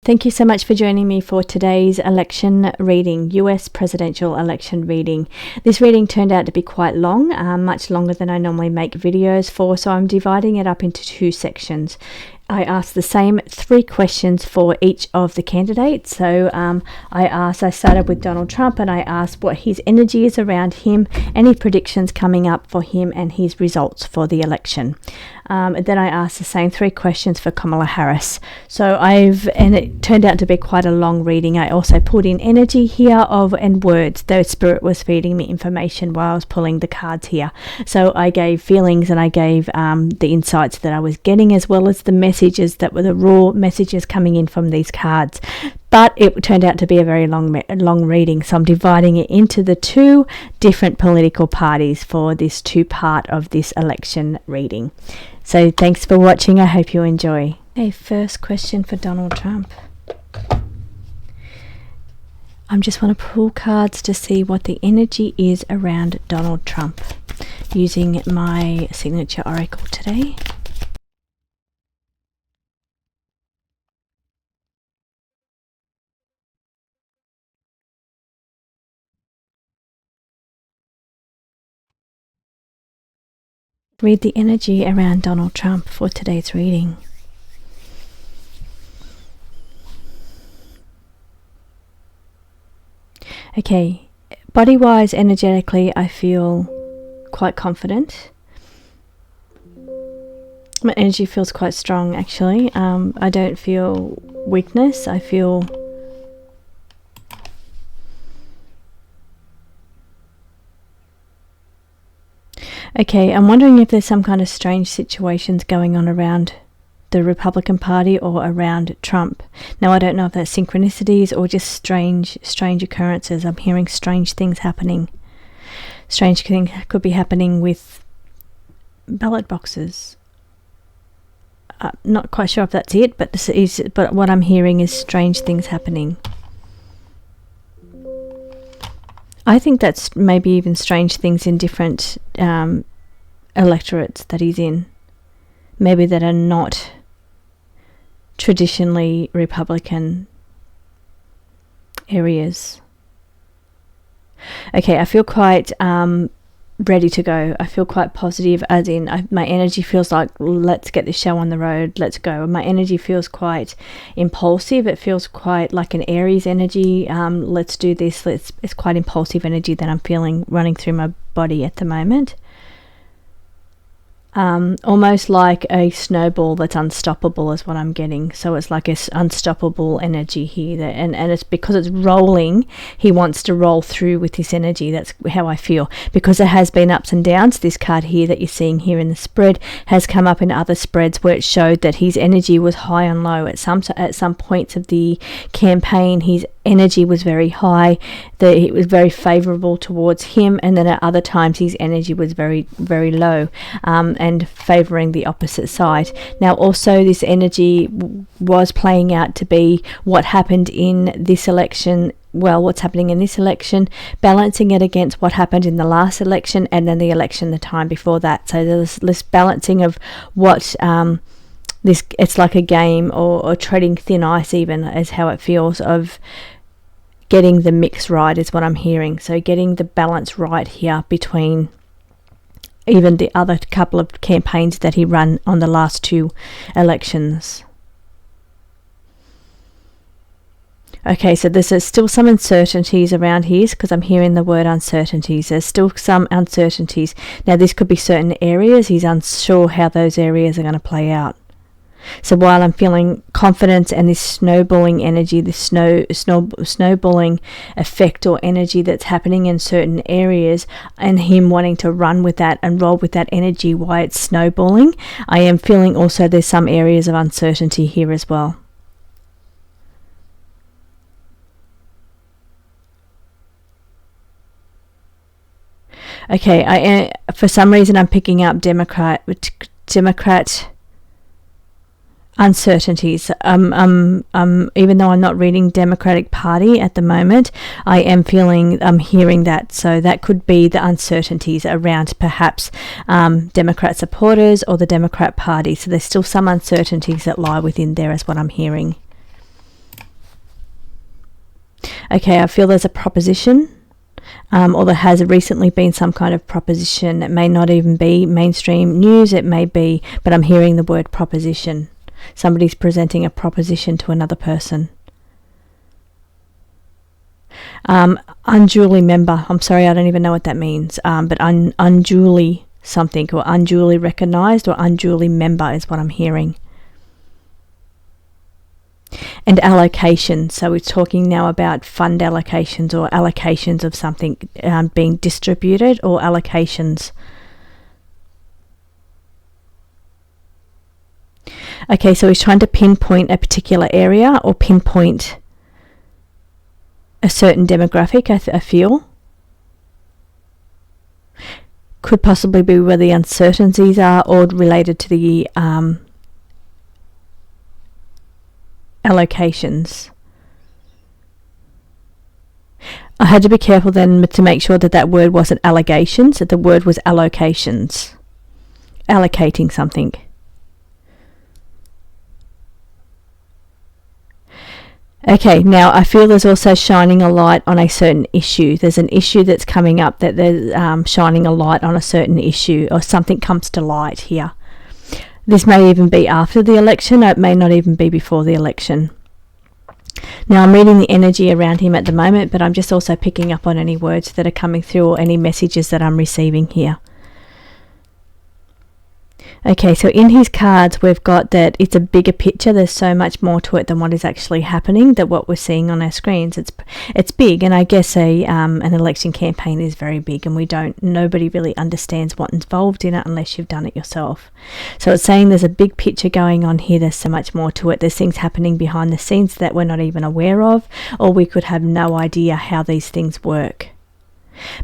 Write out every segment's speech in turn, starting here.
Thank you so much for joining me for today's election reading, US presidential election reading. This reading turned out to be quite long, much longer than I normally make videos for, so I'm dividing it up into two sections. I asked the same 3 questions for each of the candidates. So I started with Donald Trump, and I asked what his energy is around him, any predictions coming up for him and his results for the election. And then I asked the same 3 questions for Kamala Harris. And it turned out to be quite a long reading. I also put in energy here and words, though Spirit was feeding me information while I was pulling the cards here. So I gave feelings, and I gave the insights that I was getting, as well as the messages that were the raw messages coming in from these cards. But it turned out to be a very long reading, so I'm dividing it into the 2 different political parties for this 2-part of this election reading. So thanks for watching. I hope you enjoy. Okay, first question for Donald Trump. I just want to pull cards to see what the energy is around Donald Trump using my signature oracle today. Read the energy around Donald Trump for today's reading. Okay, body-wise, energetically, I feel quite confident. My energy feels quite strong, actually. I don't feel weakness. I feel okay, I'm wondering if there's some kind of strange situations going on around the Republican Party or around Trump. Now, I don't know if that's synchronicities or just strange occurrences. I'm hearing strange things happening. Strange things could be happening with ballot boxes. Not quite sure if that's it, but what I'm hearing is strange things happening. I think that's maybe even strange things in different electorates that he's in. Maybe that are not traditionally Republican areas. Okay, I feel quite ready to go. I feel quite positive, as in my energy feels like, let's get this show on the road, let's go. My energy feels quite impulsive. It feels quite like an Aries energy. Let's do this. It's quite impulsive energy that I'm feeling running through my body at the moment. Almost like a snowball that's unstoppable is what I'm getting. So it's like this unstoppable energy here, and it's because it's rolling. He wants to roll through with this energy. That's how I feel, because it has been ups and downs. This card here that you're seeing here in the spread has come up in other spreads where it showed that his energy was high and low. At some points of the campaign, his energy was very high, that it was very favorable towards him, and then at other times his energy was very, very low, and favoring the opposite side. Now, also, this energy was playing out to be what happened in this election. Well, what's happening in this election, balancing it against what happened in the last election and then the election the time before that. So there's this balancing of what it's like a game or treading thin ice, even, is how it feels, of getting the mix right is what I'm hearing. So getting the balance right here between even the other couple of campaigns that he ran on the last 2 elections. Okay, so there's still some uncertainties around here, because I'm hearing the word uncertainties. There's still some uncertainties. Now, this could be certain areas. He's unsure how those areas are going to play out. So while I'm feeling confidence and this snowballing energy, this snowballing effect or energy that's happening in certain areas, and him wanting to run with that and roll with that energy while it's snowballing, I am feeling also there's some areas of uncertainty here as well. Okay, for some reason I'm picking up Democrat uncertainties. Even though I'm not reading Democratic Party at the moment, I'm hearing that. So that could be the uncertainties around perhaps Democrat supporters or the Democrat Party. So there's still some uncertainties that lie within there, is what I'm hearing. Okay, I feel there's a proposition, or there has recently been some kind of proposition. It may not even be mainstream news, it may be, but I'm hearing the word proposition. Somebody's presenting a proposition to another person. Unduly member. I'm sorry, I don't even know what that means. But unduly something, or unduly recognised, or unduly member is what I'm hearing. And allocation. So we're talking now about fund allocations, or allocations of something being distributed, or allocations. Okay, so he's trying to pinpoint a particular area, or pinpoint a certain demographic, I feel. Could possibly be where the uncertainties are, or related to the allocations. I had to be careful then to make sure that that word wasn't allegations, that the word was allocations. Allocating something. Okay, now I feel there's also shining a light on a certain issue. There's an issue that's coming up that there's shining a light on a certain issue, or something comes to light here. This may even be after the election, or it may not even be before the election. Now I'm reading the energy around him at the moment, but I'm just also picking up on any words that are coming through, or any messages that I'm receiving here. Okay, so in his cards we've got that it's a bigger picture. There's so much more to it than what is actually happening, that what we're seeing on our screens. It's big, and I guess an election campaign is very big, and nobody really understands what's involved in it unless you've done it yourself. So it's saying there's a big picture going on here. There's so much more to it. There's things happening behind the scenes that we're not even aware of, or we could have no idea how these things work.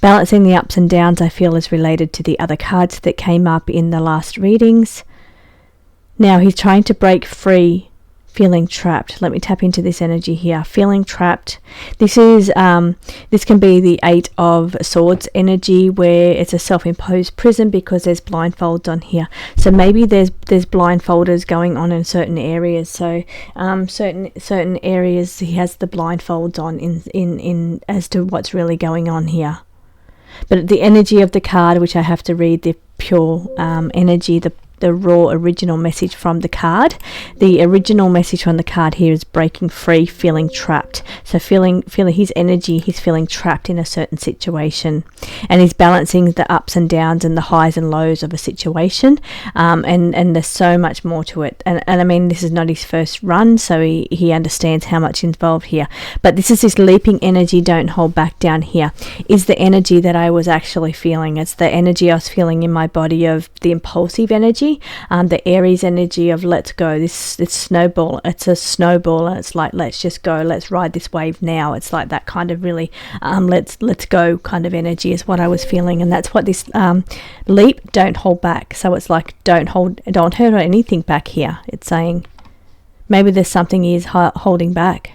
Balancing the ups and downs, I feel, is related to the other cards that came up in the last readings. Now he's trying to break free, feeling trapped. Let me tap into this energy here. Feeling trapped. This can be the Eight of Swords energy, where it's a self-imposed prison because there's blindfolds on here. So maybe there's blindfolders going on in certain areas. So certain areas he has the blindfolds on in as to what's really going on here. But the energy of the card, which I have to read the pure energy, the raw original message from the card. The original message from the card here is breaking free, feeling trapped. So feeling his energy, he's feeling trapped in a certain situation, and he's balancing the ups and downs and the highs and lows of a situation, and there's so much more to it, and I mean, this is not his first run, so he understands how much involved here, but this is this leaping energy. Don't hold back down here is the energy that I was actually feeling. It's the energy I was feeling in my body of the impulsive energy, the Aries energy of let's go. This snowball. It's a snowball, and it's like, let's just go. Let's ride this wave now. It's like that kind of really let's go kind of energy is what I was feeling, and that's what this leap. Don't hold back. So it's like don't hold anything back here. It's saying maybe there's something he is holding back.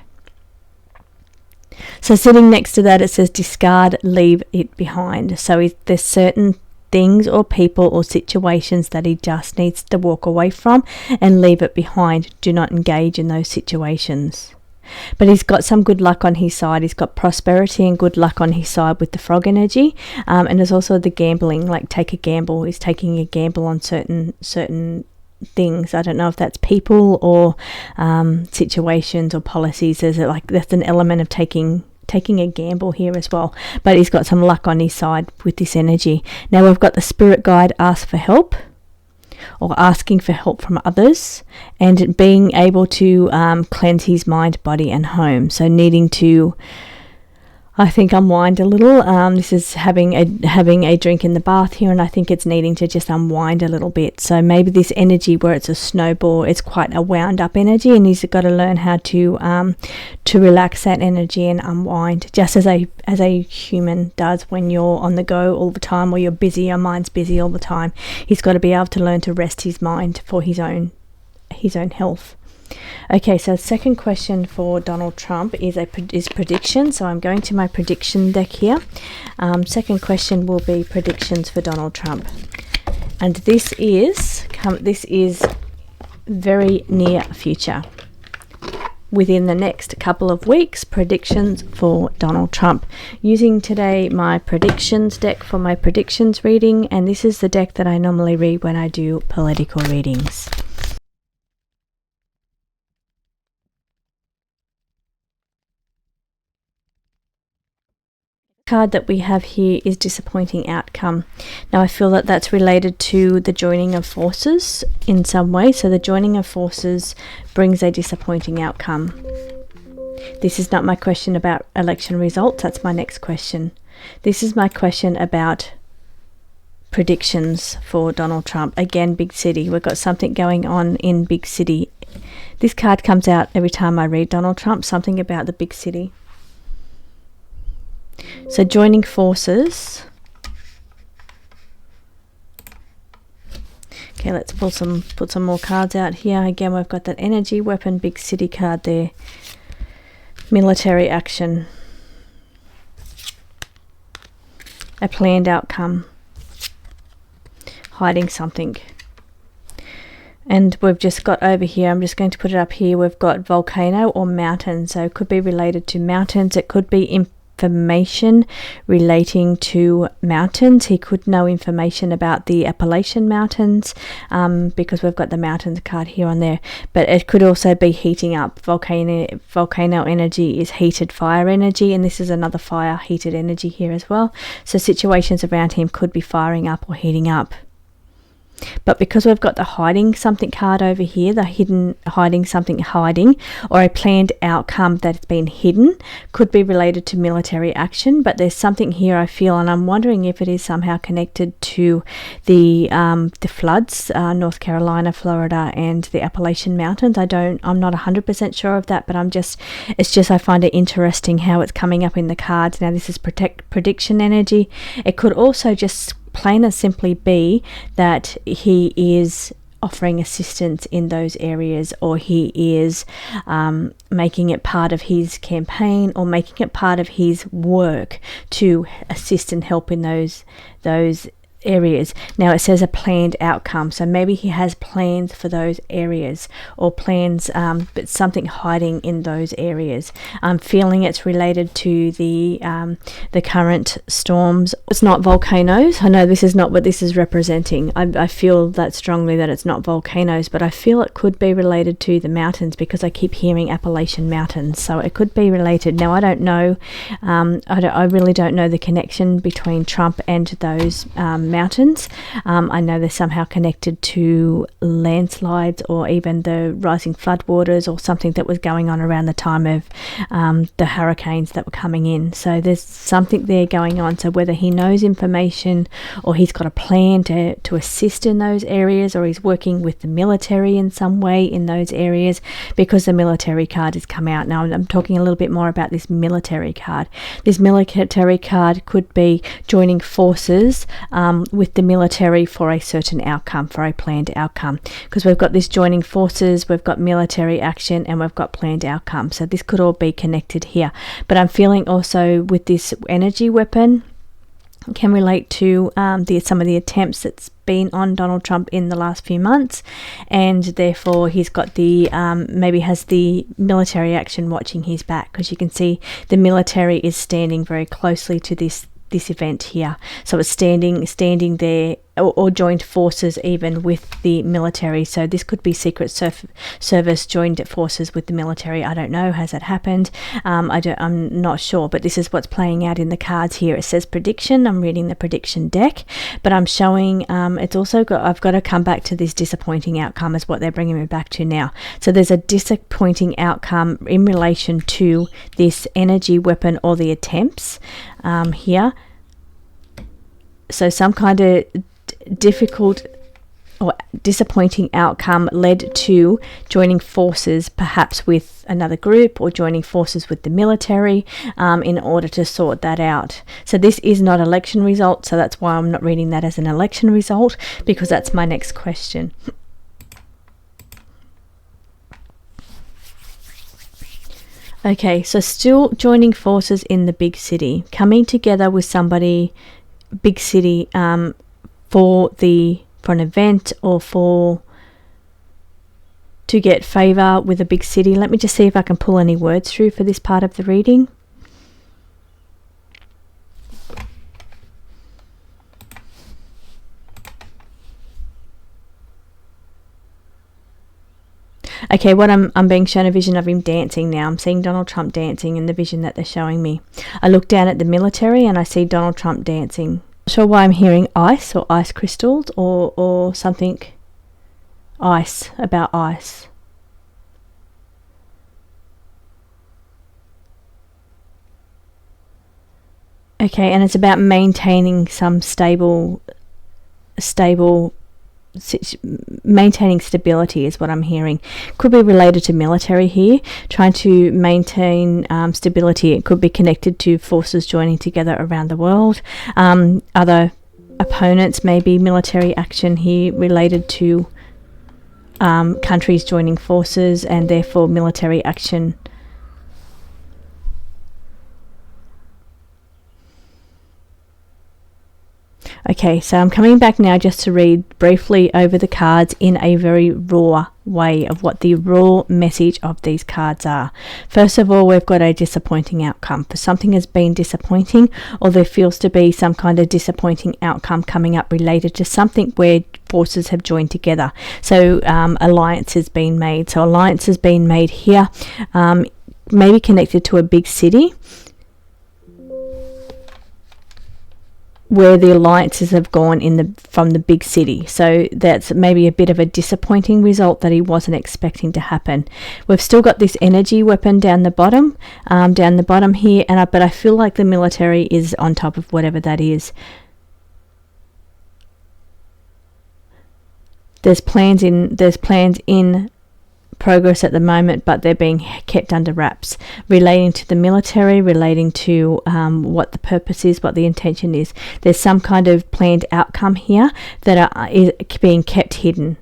So sitting next to that, it says discard, leave it behind. So there's certain things or people or situations that he just needs to walk away from and leave it behind. Do not engage in those situations. But he's got some good luck on his side. He's got prosperity and good luck on his side with the frog energy, and there's also the gambling, like take a gamble. He's taking a gamble on certain things. I don't know if that's people or situations or policies. That's an element of taking a gamble here as well, but he's got some luck on his side with this energy. Now we've got the spirit guide, ask for help, or asking for help from others, and being able to cleanse his mind, body and home. So needing to, I think, unwind a little. This is having a drink in the bath here, and I think it's needing to just unwind a little bit. So maybe this energy where it's a snowball, it's quite a wound up energy, and he's got to learn how to relax that energy and unwind, just as a human does when you're on the go all the time, or you're busy, your mind's busy all the time. He's got to be able to learn to rest his mind for his own health. Okay, so second question for Donald Trump is prediction. So I'm going to my prediction deck here. Second question will be predictions for Donald Trump, and this is very near future. within the next couple of weeks, predictions for Donald Trump. Using today my predictions deck for my predictions reading, and this is the deck that I normally read when I do political readings. Card that we have here is disappointing outcome. Now I feel that that's related to the joining of forces in some way. So the joining of forces brings a disappointing outcome. This is not my question about election results. That's my next question. This is my question about predictions for Donald Trump. Again, big city. We've got something going on in big city. This card comes out every time I read Donald Trump, something about the big city. So joining forces. Okay, let's put some more cards out here. Again, we've got that energy, weapon, big city card there. Military action. A planned outcome. Hiding something. And we've just got over here, I'm just going to put it up here, we've got volcano or mountain. So it could be related to mountains. It could be information relating to mountains. He could know information about the Appalachian Mountains, because we've got the mountains card here on there. But it could also be heating up. Volcano energy is heated fire energy, and this is another fire heated energy here as well. So situations around him could be firing up or heating up. But because we've got the hiding something card over here, the hidden hiding something hiding, or a planned outcome that's been hidden, could be related to military action. But there's something here I feel, and I'm wondering if it is somehow connected to the floods, North Carolina, Florida, and the Appalachian Mountains. I'm not 100% sure of that, but it's just I find it interesting how it's coming up in the cards. Now this is prediction energy. It could also just plain and simply be that he is offering assistance in those areas, or he is making it part of his campaign, or making it part of his work to assist and help in those areas. Now it says a planned outcome, so maybe he has plans for those areas, or plans, but something hiding in those areas. I'm feeling it's related to the current storms. It's not volcanoes. I know this is not what this is representing. I feel that strongly that it's not volcanoes, but I feel it could be related to the mountains, because I keep hearing Appalachian Mountains, so it could be related. Now I don't know, I really don't know the connection between Trump and those mountains. I know they're somehow connected to landslides, or even the rising floodwaters, or something that was going on around the time of the hurricanes that were coming in. So there's something there going on. So whether he knows information, or he's got a plan to assist in those areas, or he's working with the military in some way in those areas, because the military card has come out. Now I'm talking a little bit more about this military card. This military card could be joining forces with the military for a certain outcome, for a planned outcome, because we've got this joining forces, we've got military action, and we've got planned outcome. So this could all be connected here. But I'm feeling also with this energy weapon can relate to some of the attempts that's been on Donald Trump in the last few months, and therefore he's got the maybe has the military action watching his back, because you can see the military is standing very closely to this event here. So it's standing there, or joined forces even with the military. So this could be Secret Service joined forces with the military. I don't know. Has that happened? I'm not sure, but this is what's playing out in the cards here. It says prediction. I'm reading the prediction deck, but I'm showing it's also got, I've got to come back to this disappointing outcome is what they're bringing me back to now. So there's a disappointing outcome in relation to this energy weapon, or the attempts here. So some kind of difficult or disappointing outcome led to joining forces perhaps with another group, or joining forces with the military in order to sort that out. So this is not election result, so that's why I'm not reading that as an election result, because that's my next question. Okay, so still joining forces in the big city, coming together with somebody, big city, for an event, or to get favour with a big city. Let me just see if I can pull any words through for this part of the reading. Okay, what I'm being shown a vision of him dancing now. I'm seeing Donald Trump dancing in the vision that they're showing me. I look down at the military and I see Donald Trump dancing. Not sure why I'm hearing ice or ice crystals or something ice, about ice. Okay, and it's about maintaining some maintaining stability is what I'm hearing. Could be related to military here, trying to maintain stability. It could be connected to forces joining together around the world. Other opponents, maybe military action here related to countries joining forces and therefore military action. Okay, so I'm coming back now just to read briefly over the cards in a very raw way of what the raw message of these cards are. First of all, we've got a disappointing outcome. For something has been disappointing, or there feels to be some kind of disappointing outcome coming up related to something where forces have joined together. So alliance has been made. So alliance has been made here, maybe connected to a big city, where the alliances have gone from the big city. So that's maybe a bit of a disappointing result that he wasn't expecting to happen. We've still got this energy weapon down the bottom here, but I feel like the military is on top of whatever that is. There's plans in progress at the moment, but they're being kept under wraps, relating to the military, relating to what the purpose is, what the intention is. There's some kind of planned outcome here that is being kept hidden.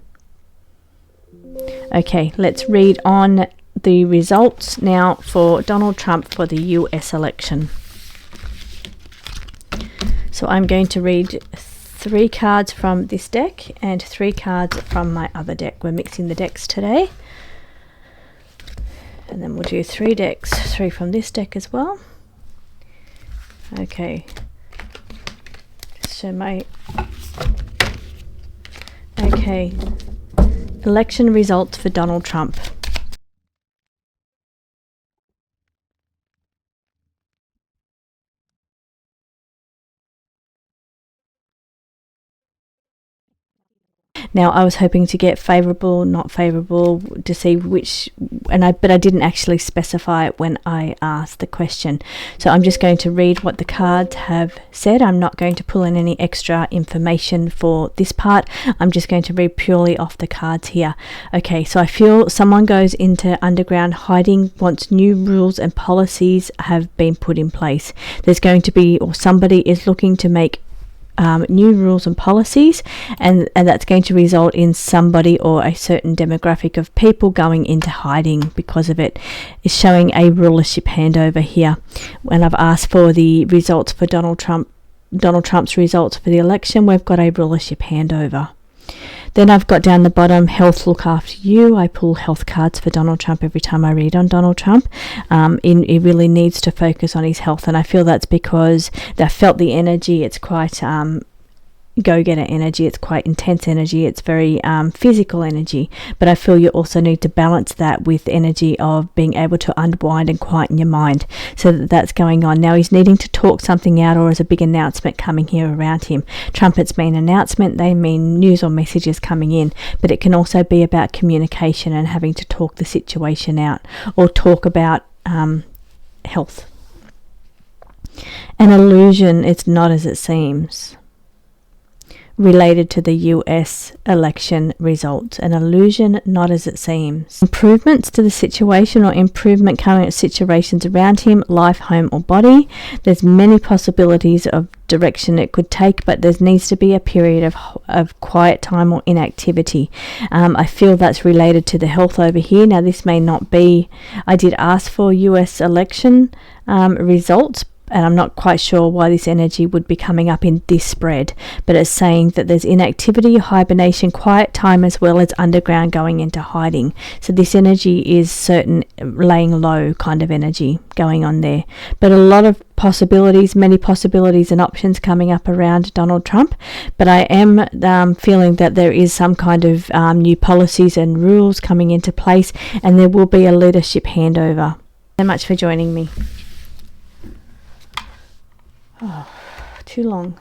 Okay, let's read on the results now for Donald Trump for the US election. So I'm going to read 3 cards from this deck and 3 cards from my other deck. We're mixing the decks today. And then we'll do 3 decks, 3 from this deck as well. Okay. So election results for Donald Trump. Now, I was hoping to get favourable, not favourable, to see which, but I didn't actually specify it when I asked the question. So I'm just going to read what the cards have said. I'm not going to pull in any extra information for this part. I'm just going to read purely off the cards here. Okay, so I feel someone goes into underground hiding once new rules and policies have been put in place. There's going to be, or somebody is looking to make new rules and policies, and that's going to result in somebody or a certain demographic of people going into hiding because of it. It's showing a rulership handover here. When I've asked for the results for Donald Trump's results for the election, we've got a rulership handover. Then I've got down the bottom, health, look after you. I pull health cards for Donald Trump every time I read on Donald Trump. He really needs to focus on his health, and I feel that's because they felt the energy. It's quite go-getter energy. It's quite intense energy. It's very physical energy, but I feel you also need to balance that with energy of being able to unwind and quieten your mind. So that's going on. Now he's needing to talk something out, or is a big announcement coming here around him. Trumpets mean announcement. They mean news or messages coming in, but it can also be about communication and having to talk the situation out, or talk about health. An illusion, it's not as it seems. Related to the US election results. An illusion, not as it seems. Improvements to the situation, or improvement coming at situations around him, life, home or body. There's many possibilities of direction it could take, but there needs to be a period of quiet time or inactivity. I feel that's related to the health over here. Now this may not be, I did ask for US election results, and I'm not quite sure why this energy would be coming up in this spread, but it's saying that there's inactivity, hibernation, quiet time, as well as underground going into hiding. So this energy is certain laying low kind of energy going on there, but a lot of possibilities, many possibilities and options coming up around Donald Trump. But I am feeling that there is some kind of new policies and rules coming into place, and there will be a leadership handover. So much for joining me. Oh, too long.